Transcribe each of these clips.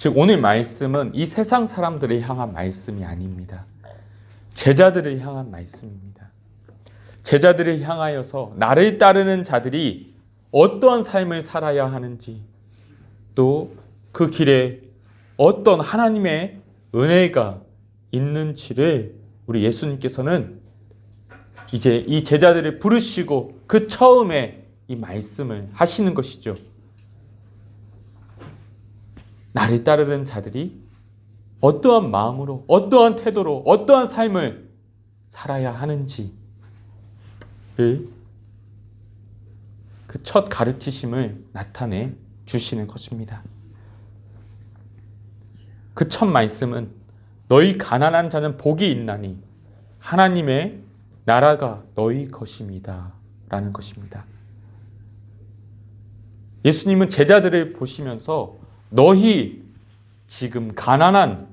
즉 오늘 말씀은 이 세상 사람들을 향한 말씀이 아닙니다. 제자들을 향한 말씀입니다. 제자들을 향하여서 나를 따르는 자들이 어떠한 삶을 살아야 하는지, 또 그 길에 어떤 하나님의 은혜가 있는지를 우리 예수님께서는 이제 이 제자들을 부르시고 그 처음에 이 말씀을 하시는 것이죠. 나를 따르는 자들이 어떠한 마음으로, 어떠한 태도로, 어떠한 삶을 살아야 하는지를 그 첫 가르치심을 나타내 주시는 것입니다. 그 첫 말씀은 너희 가난한 자는 복이 있나니 하나님의 나라가 너희 것입니다 라는 것입니다. 예수님은 제자들을 보시면서 너희 지금 가난한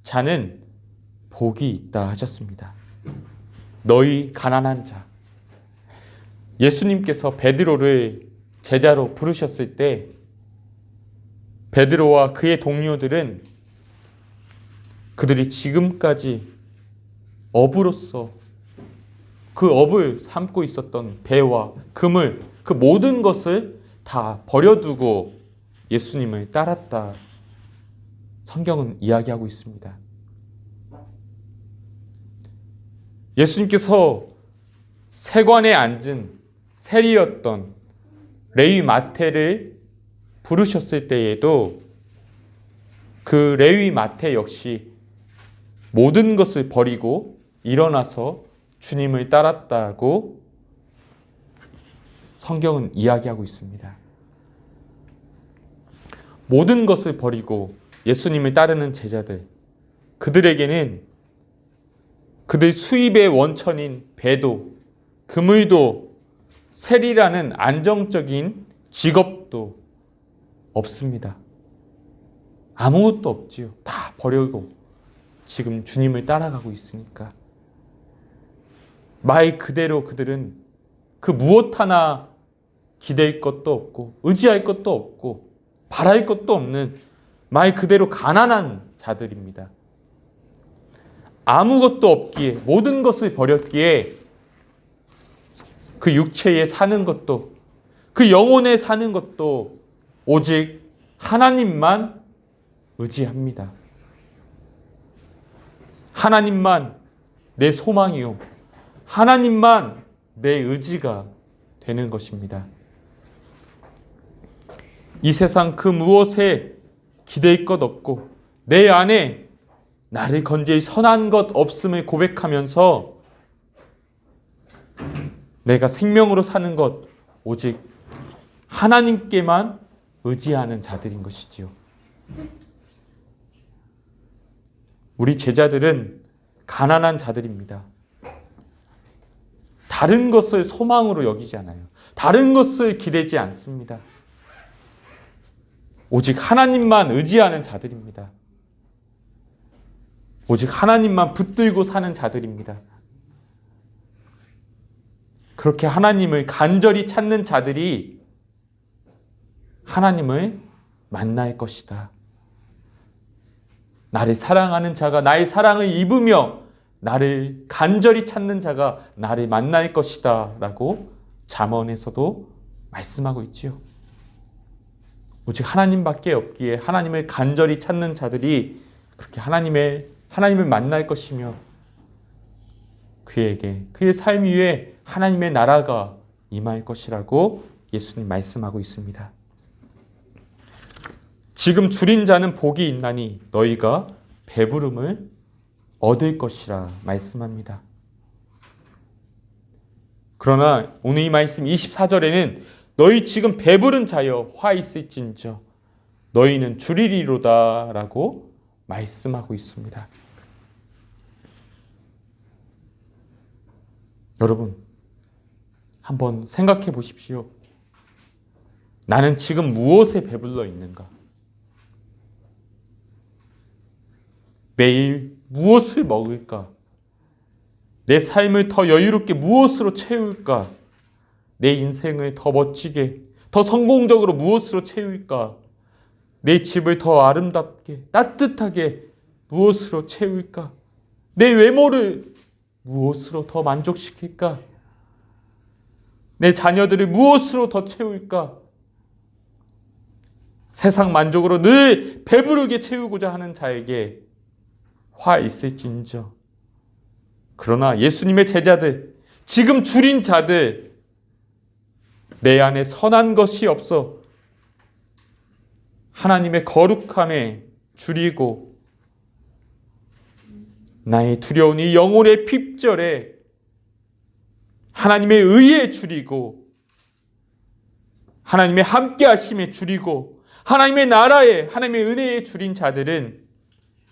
자는 복이 있다 하셨습니다. 너희 가난한 자. 예수님께서 베드로를 제자로 부르셨을 때 베드로와 그의 동료들은 그들이 지금까지 어부로서 그 업을 삼고 있었던 배와 그물, 그 모든 것을 다 버려두고 예수님을 따랐다. 성경은 이야기하고 있습니다. 예수님께서 세관에 앉은 세리였던 레위 마태를 부르셨을 때에도 그 레위 마태 역시 모든 것을 버리고 일어나서 주님을 따랐다고 성경은 이야기하고 있습니다. 모든 것을 버리고 예수님을 따르는 제자들, 그들에게는 그들 수입의 원천인 배도, 그물도, 세리라는 안정적인 직업도 없습니다. 아무것도 없지요. 다 버리고 지금 주님을 따라가고 있으니까. 말 그대로 그들은 그 무엇 하나 기댈 것도 없고 의지할 것도 없고 바랄 것도 없는 말 그대로 가난한 자들입니다. 아무것도 없기에, 모든 것을 버렸기에 그 육체에 사는 것도, 그 영혼에 사는 것도 오직 하나님만 의지합니다. 하나님만 내 소망이요, 하나님만 내 의지가 되는 것입니다. 이 세상 그 무엇에 기댈 것 없고 내 안에 나를 건질 선한 것 없음을 고백하면서 내가 생명으로 사는 것 오직 하나님께만 의지하는 자들인 것이지요. 우리 제자들은 가난한 자들입니다. 다른 것을 소망으로 여기지 않아요. 다른 것을 기대지 않습니다. 오직 하나님만 의지하는 자들입니다. 오직 하나님만 붙들고 사는 자들입니다. 그렇게 하나님을 간절히 찾는 자들이 하나님을 만날 것이다. 나를 사랑하는 자가 나의 사랑을 입으며 나를 간절히 찾는 자가 나를 만날 것이다 라고 잠언에서도 말씀하고 있지요. 오직 하나님밖에 없기에 하나님을 간절히 찾는 자들이 그렇게 하나님을 만날 것이며 그에게 그의 삶 위에 하나님의 나라가 임할 것이라고 예수님 말씀하고 있습니다. 지금 줄인 자는 복이 있나니 너희가 배부름을 얻을 것이라 말씀합니다. 그러나 오늘 이 말씀 24절에는 너희 지금 배부른 자여 화 있을진저 너희는 줄이리로다 라고 말씀하고 있습니다. 여러분, 한번 생각해 보십시오. 나는 지금 무엇에 배불러 있는가? 매일 무엇을 먹을까? 내 삶을 더 여유롭게 무엇으로 채울까? 내 인생을 더 멋지게, 더 성공적으로 무엇으로 채울까? 내 집을 더 아름답게 따뜻하게 무엇으로 채울까? 내 외모를 무엇으로 더 만족시킬까? 내 자녀들을 무엇으로 더 채울까? 세상 만족으로 늘 배부르게 채우고자 하는 자에게 화 있을진저. 그러나 예수님의 제자들, 지금 줄인 자들, 내 안에 선한 것이 없어 하나님의 거룩함에 줄이고 나의 두려운 이 영혼의 핍절에 하나님의 의에 줄이고 하나님의 함께하심에 줄이고 하나님의 나라에 하나님의 은혜에 줄인 자들은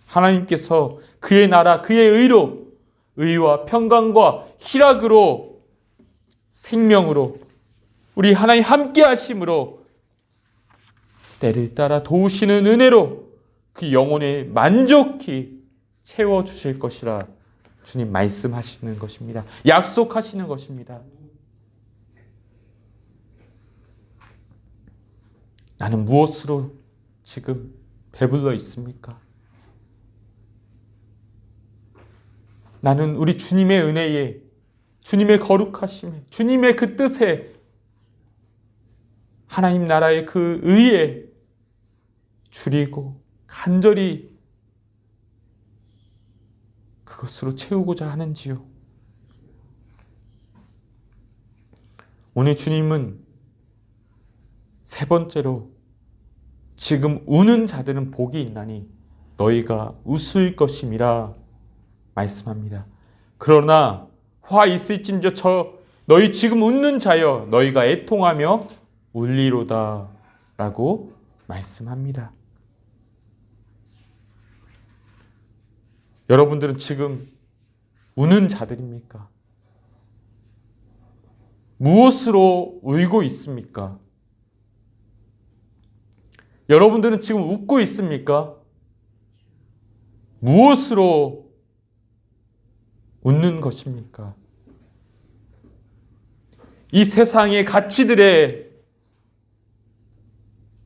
하나님께서 그의 나라 그의 의로 의와 평강과 희락으로 생명으로 우리 하나님 함께하심으로 때를 따라 도우시는 은혜로 그 영혼에 만족히 채워주실 것이라 주님 말씀하시는 것입니다. 약속하시는 것입니다. 나는 무엇으로 지금 배불러 있습니까? 나는 우리 주님의 은혜에, 주님의 거룩하심에, 주님의 그 뜻에, 하나님 나라의 그 의에 줄이고 간절히 그것으로 채우고자 하는지요? 오늘 주님은 세 번째로 지금 우는 자들은 복이 있나니 너희가 웃을 것임이라 말씀합니다. 그러나 화 있을진저 너희 지금 웃는 자여 너희가 애통하며 울리로다 라고 말씀합니다. 여러분들은 지금 우는 자들입니까? 무엇으로 울고 있습니까? 여러분들은 지금 웃고 있습니까? 무엇으로 웃는 것입니까? 이 세상의 가치들에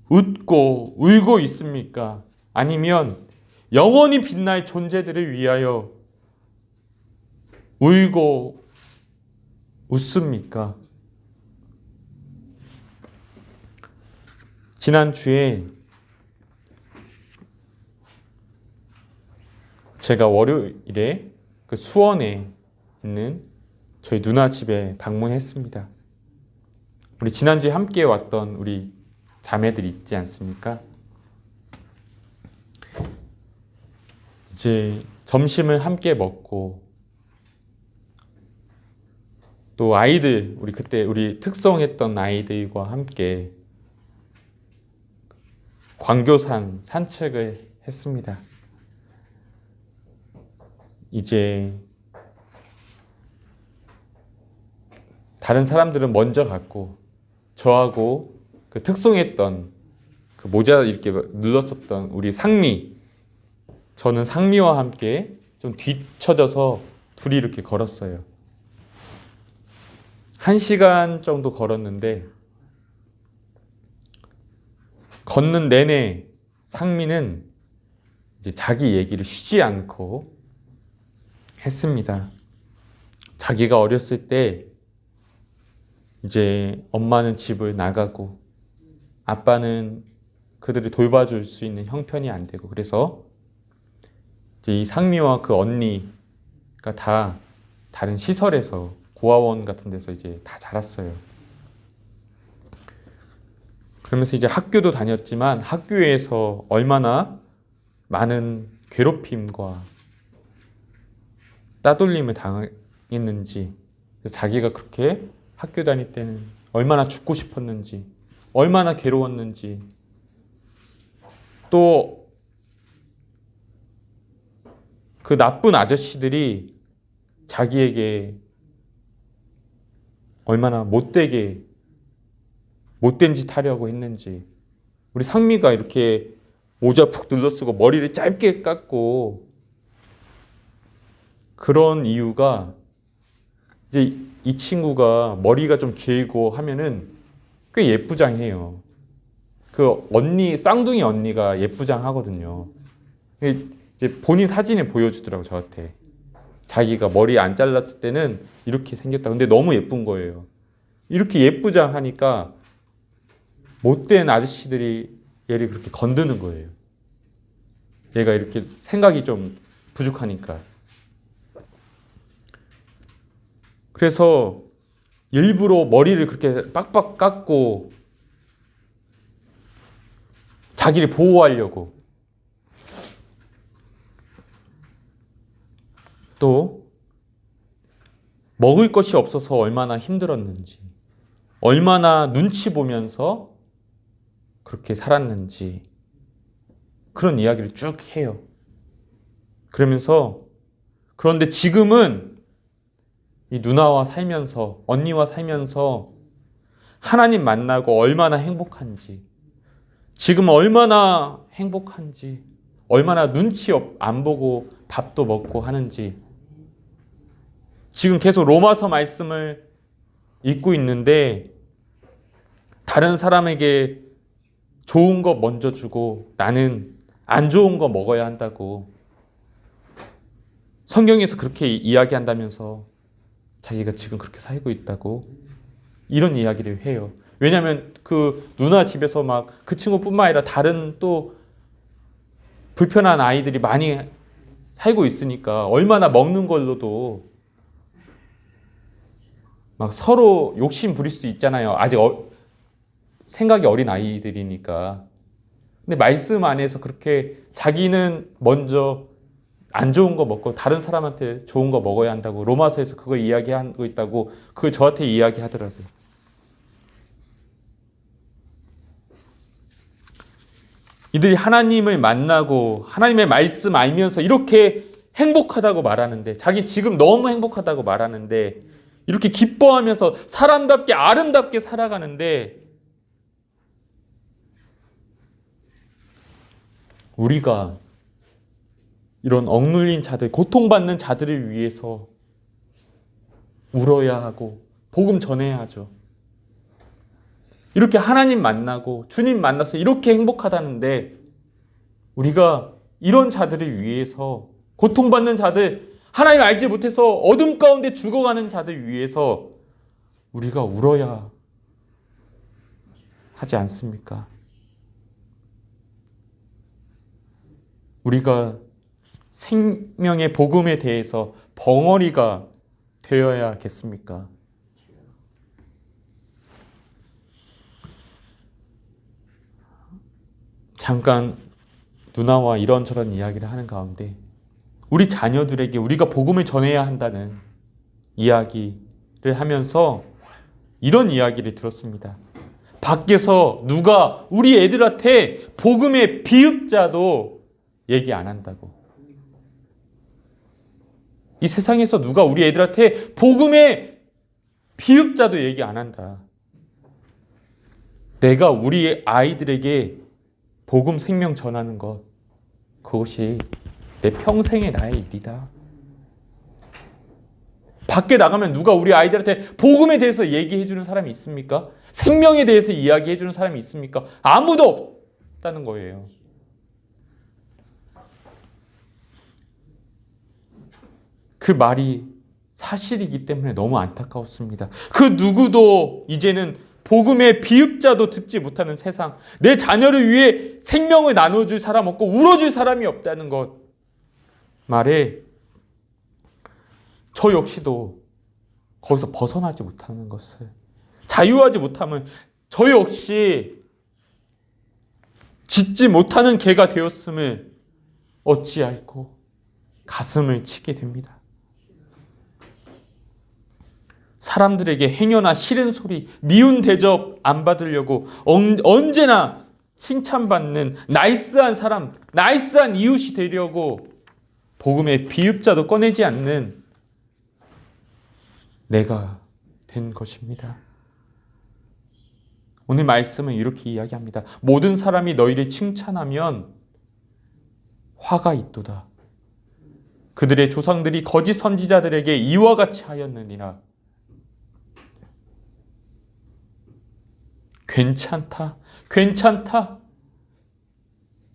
웃고 울고 있습니까? 아니면 영원히 빛날 존재들을 위하여 울고 웃습니까? 지난주에 제가 월요일에 그 수원에 있는 저희 누나 집에 방문했습니다. 우리 지난주에 함께 왔던 우리 자매들 있지 않습니까? 이제 점심을 함께 먹고 또 아이들, 우리 그때 우리 특성했던 아이들과 함께 광교산 산책을 했습니다. 이제 다른 사람들은 먼저 갔고 저하고 그 특송했던 그 모자 이렇게 눌렀었던 우리 상미, 저는 상미와 함께 좀 뒤쳐져서 둘이 이렇게 걸었어요. 1시간 정도 걸었는데 걷는 내내 상미는 이제 자기 얘기를 쉬지 않고 했습니다. 자기가 어렸을 때 이제 엄마는 집을 나가고 아빠는 그들을 돌봐줄 수 있는 형편이 안 되고 그래서 이제 이 상미와 그 언니가 다 다른 시설에서 고아원 같은 데서 이제 다 자랐어요. 그러면서 이제 학교도 다녔지만 학교에서 얼마나 많은 괴롭힘과 따돌림을 당했는지, 자기가 그렇게 학교 다닐 때는 얼마나 죽고 싶었는지, 얼마나 괴로웠는지, 또 그 나쁜 아저씨들이 자기에게 얼마나 못된 짓 하려고 했는지, 우리 상미가 이렇게 모자 푹 눌러쓰고 머리를 짧게 깎고 그런 이유가 이제 이 친구가 머리가 좀 길고 하면은 꽤 예쁘장해요. 그 언니, 쌍둥이 언니가 예쁘장하거든요. 이제 본인 사진을 보여주더라고, 저한테. 자기가 머리 안 잘랐을 때는 이렇게 생겼다. 근데 너무 예쁜 거예요. 이렇게 예쁘장하니까 못된 아저씨들이 얘를 그렇게 건드는 거예요. 얘가 이렇게 생각이 좀 부족하니까. 그래서 일부러 머리를 그렇게 빡빡 깎고 자기를 보호하려고. 또 먹을 것이 없어서 얼마나 힘들었는지, 얼마나 눈치 보면서 그렇게 살았는지 그런 이야기를 쭉 해요. 그러면서 그런데 지금은 이 누나와 살면서, 언니와 살면서 하나님 만나고 얼마나 행복한지, 지금 얼마나 행복한지, 얼마나 눈치 안 보고 밥도 먹고 하는지, 지금 계속 로마서 말씀을 읽고 있는데 다른 사람에게 좋은 거 먼저 주고 나는 안 좋은 거 먹어야 한다고 성경에서 그렇게 이야기한다면서 자기가 지금 그렇게 살고 있다고 이런 이야기를 해요. 왜냐하면 그 누나 집에서 막 그 친구뿐만 아니라 다른 또 불편한 아이들이 많이 살고 있으니까 얼마나 먹는 걸로도 막 서로 욕심 부릴 수도 있잖아요. 아직 생각이 어린 아이들이니까. 근데 말씀 안에서 그렇게 자기는 먼저 안 좋은 거 먹고 다른 사람한테 좋은 거 먹어야 한다고 로마서에서 그거 이야기하고 있다고 그걸 저한테 이야기하더라고요. 이들이 하나님을 만나고 하나님의 말씀 알면서 이렇게 행복하다고 말하는데, 자기 지금 너무 행복하다고 말하는데, 이렇게 기뻐하면서 사람답게 아름답게 살아가는데, 우리가 이런 억눌린 자들, 고통받는 자들을 위해서 울어야 하고 복음 전해야 하죠. 이렇게 하나님 만나고 주님 만나서 이렇게 행복하다는데, 우리가 이런 자들을 위해서, 고통받는 자들, 하나님 알지 못해서 어둠 가운데 죽어가는 자들 위해서 우리가 울어야 하지 않습니까? 우리가 생명의 복음에 대해서 벙어리가 되어야겠습니까? 잠깐 누나와 이런저런 이야기를 하는 가운데 우리 자녀들에게 우리가 복음을 전해야 한다는 이야기를 하면서 이런 이야기를 들었습니다. 밖에서 누가 우리 애들한테 복음의 비읍자도 얘기 안 한다고. 이 세상에서 누가 우리 애들한테 복음의 비읍자도 얘기 안 한다. 내가 우리 아이들에게 복음 생명 전하는 것, 그것이 내 평생의 나의 일이다. 밖에 나가면 누가 우리 아이들한테 복음에 대해서 얘기해 주는 사람이 있습니까? 생명에 대해서 이야기해 주는 사람이 있습니까? 아무도 없다는 거예요. 그 말이 사실이기 때문에 너무 안타까웠습니다. 그 누구도 이제는 복음의 비읍자도 듣지 못하는 세상, 내 자녀를 위해 생명을 나눠줄 사람 없고 울어줄 사람이 없다는 것 말에 저 역시도 거기서 벗어나지 못하는 것을, 자유하지 못하면 저 역시 짓지 못하는 개가 되었음을 어찌알고 가슴을 치게 됩니다. 사람들에게 행여나 싫은 소리, 미운 대접 안 받으려고 언제나 칭찬받는 나이스한 사람, 나이스한 이웃이 되려고 복음의 비읍자도 꺼내지 않는 내가 된 것입니다. 오늘 말씀은 이렇게 이야기합니다. 모든 사람이 너희를 칭찬하면 화가 있도다. 그들의 조상들이 거짓 선지자들에게 이와 같이 하였느니라. 괜찮다, 괜찮다,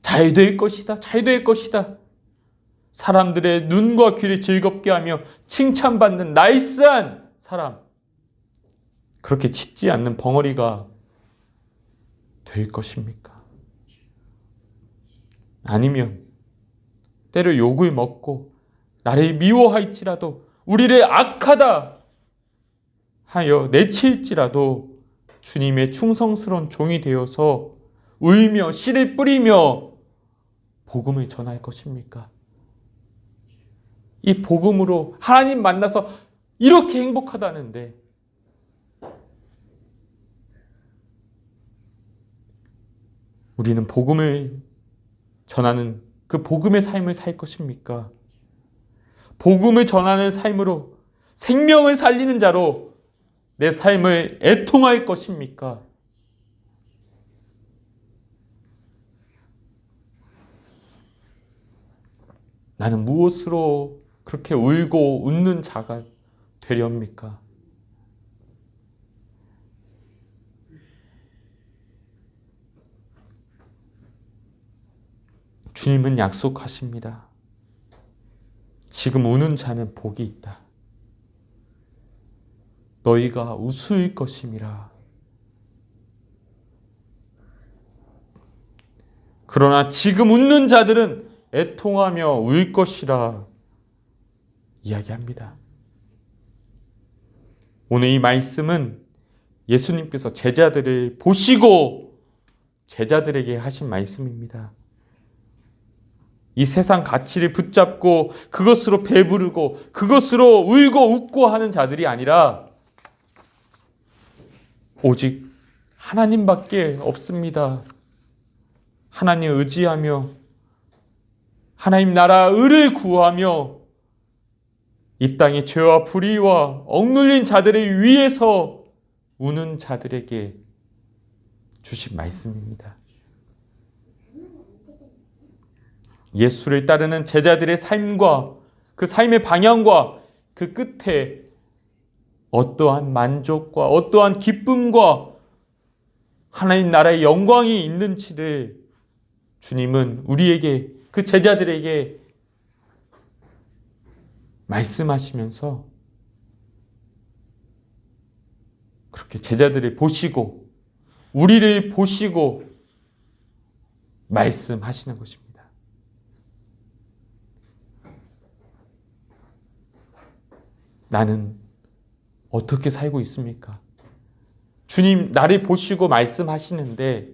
잘 될 것이다, 잘 될 것이다. 사람들의 눈과 귀를 즐겁게 하며 칭찬받는 나이스한 사람, 그렇게 짖지 않는 벙어리가 될 것입니까? 아니면 때로 욕을 먹고 나를 미워할지라도 우리를 악하다 하여 내칠지라도 주님의 충성스러운 종이 되어서 울며 씨를 뿌리며 복음을 전할 것입니까? 이 복음으로 하나님 만나서 이렇게 행복하다는데 우리는 복음을 전하는 그 복음의 삶을 살 것입니까? 복음을 전하는 삶으로 생명을 살리는 자로 내 삶을 애통할 것입니까? 나는 무엇으로 그렇게 울고 웃는 자가 되렵니까? 주님은 약속하십니다. 지금 우는 자는 복이 있다. 너희가 웃을 것임이라. 그러나 지금 웃는 자들은 애통하며 울 것이라 이야기합니다. 오늘 이 말씀은 예수님께서 제자들을 보시고 제자들에게 하신 말씀입니다. 이 세상 가치를 붙잡고 그것으로 배부르고 그것으로 울고 웃고 하는 자들이 아니라 오직 하나님밖에 없습니다. 하나님 의지하며 하나님 나라 의를 구하며 이 땅의 죄와 불의와 억눌린 자들을 위해서 우는 자들에게 주신 말씀입니다. 예수를 따르는 제자들의 삶과 그 삶의 방향과 그 끝에 어떠한 만족과 어떠한 기쁨과 하나님 나라의 영광이 있는지를 주님은 우리에게 그 제자들에게 말씀하시면서 그렇게 제자들을 보시고 우리를 보시고 말씀하시는 것입니다. 나는 어떻게 살고 있습니까? 주님 나를 보시고 말씀하시는데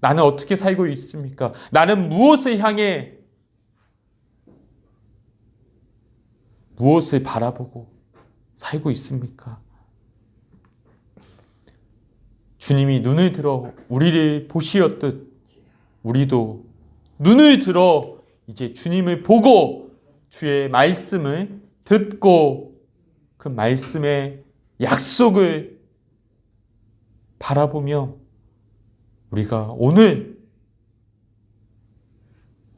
나는 어떻게 살고 있습니까? 나는 무엇을 향해 무엇을 바라보고 살고 있습니까? 주님이 눈을 들어 우리를 보시었듯 우리도 눈을 들어 이제 주님을 보고 주의 말씀을 듣고 그 말씀의 약속을 바라보며 우리가 오늘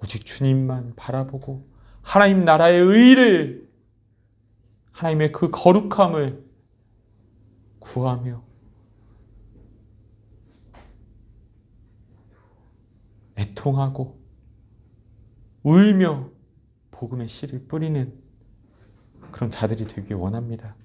오직 주님만 바라보고 하나님 나라의 의를 하나님의 그 거룩함을 구하며 애통하고 울며 복음의 씨를 뿌리는 그런 자들이 되길 원합니다.